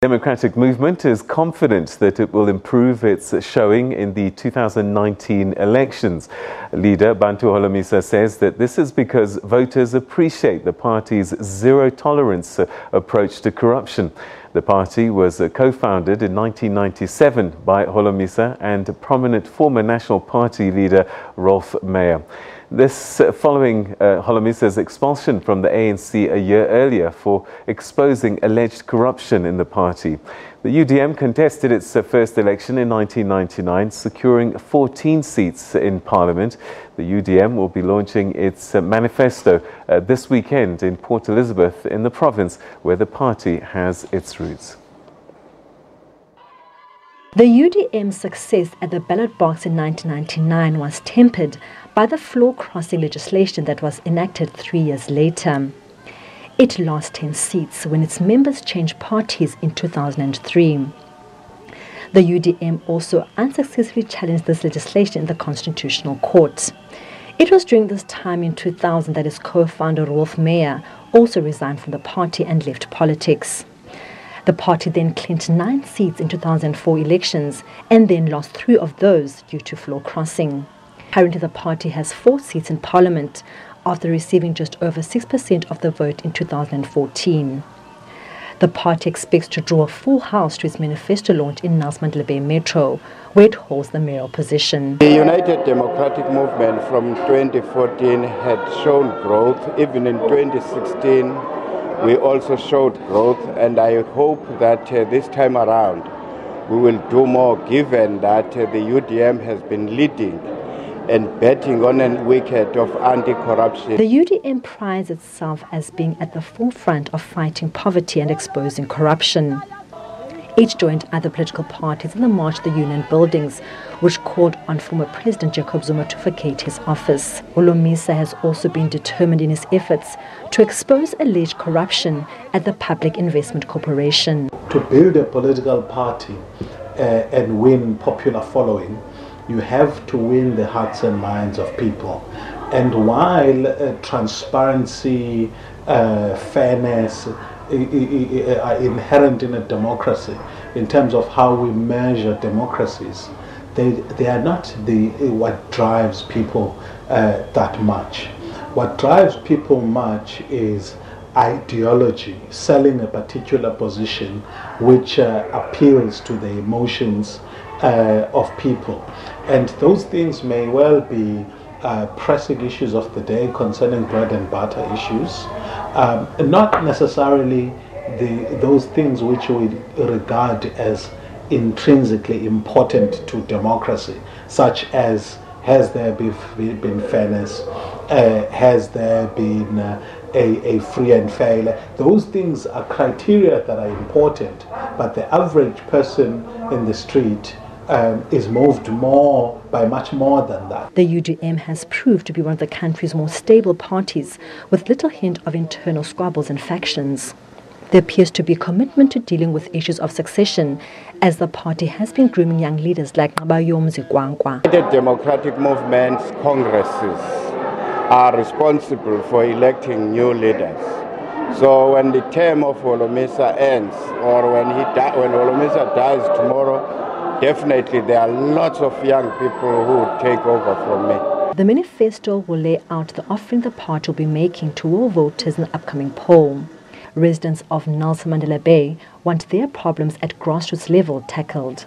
The Democratic Movement is confident that it will improve its showing in the 2019 elections. Leader Bantu Holomisa says that this is because voters appreciate the party's zero-tolerance approach to corruption. The party was co-founded in 1997 by Holomisa and prominent former National Party leader Roelf Meyer. This following Holomisa's expulsion from the ANC a year earlier for exposing alleged corruption in the party. The UDM contested its first election in 1999, securing 14 seats in Parliament. The UDM will be launching its manifesto this weekend in Port Elizabeth in the province where the party has its roots. The UDM's success at the ballot box in 1999 was tempered by the floor-crossing legislation that was enacted 3 years later. It lost 10 seats when its members changed parties in 2003. The UDM also unsuccessfully challenged this legislation in the Constitutional Court. It was during this time in 2000 that its co-founder Roelf Meyer also resigned from the party and left politics. The party then clinched 9 seats in 2004 elections and then lost 3 of those due to floor crossing. Currently, the party has 4 seats in Parliament after receiving just over 6% of the vote in 2014. The party expects to draw a full house to its manifesto launch in Nelson Mandela Bay Metro, where it holds the mayoral position. The United Democratic Movement from 2014 had shown growth. Even in 2016, we also showed growth, and I hope that this time around we will do more, given that the UDM has been leading and betting on a wicket of anti-corruption. The UDM prides itself as being at the forefront of fighting poverty and exposing corruption. It joined other political parties in the March to the Union buildings, which called on former President Jacob Zuma to vacate his office. Holomisa has also been determined in his efforts to expose alleged corruption at the Public Investment Corporation. To build a political party and win popular following, you have to win the hearts and minds of people. And while transparency, fairness are inherent in a democracy, in terms of how we measure democracies, they are not what drives people that much. What drives people much is ideology, selling a particular position which appeals to the emotions of people. And those things may well be pressing issues of the day concerning bread and butter issues, not necessarily those things which we regard as intrinsically important to democracy, such as has there been fairness, has there been a free and fair. Those things are criteria that are important, but the average person in the street is moved by much more than that. The UDM has proved to be one of the country's more stable parties, with little hint of internal squabbles and factions. There appears to be commitment to dealing with issues of succession, as the party has been grooming young leaders like Nabayomzi Kwankwa. The Democratic Movement's congresses are responsible for electing new leaders. So when the term of Holomisa ends, or when Holomisa dies tomorrow, definitely there are lots of young people who will take over from me. The manifesto will lay out the offering the party will be making to all voters in the upcoming poll. Residents of Nelson Mandela Bay want their problems at grassroots level tackled.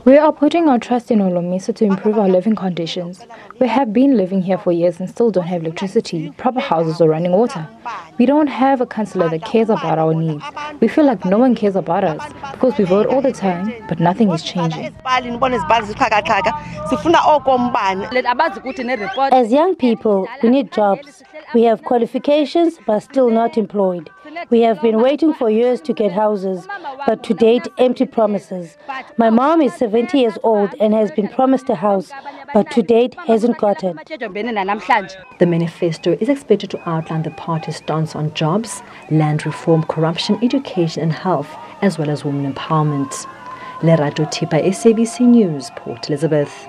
We are putting our trust in Holomisa to improve our living conditions. We have been living here for years and still don't have electricity, proper houses or running water. We don't have a councillor that cares about our needs. We feel like no one cares about us because we vote all the time, but nothing is changing. As young people, we need jobs. We have qualifications but still not employed. We have been waiting for years to get houses, but to date, empty promises. My mom is 70 years old and has been promised a house, but to date hasn't got it. The manifesto is expected to outline the party's stance on jobs, land reform, corruption, education and health, as well as women empowerment. Lerato Tipa, SABC News, Port Elizabeth.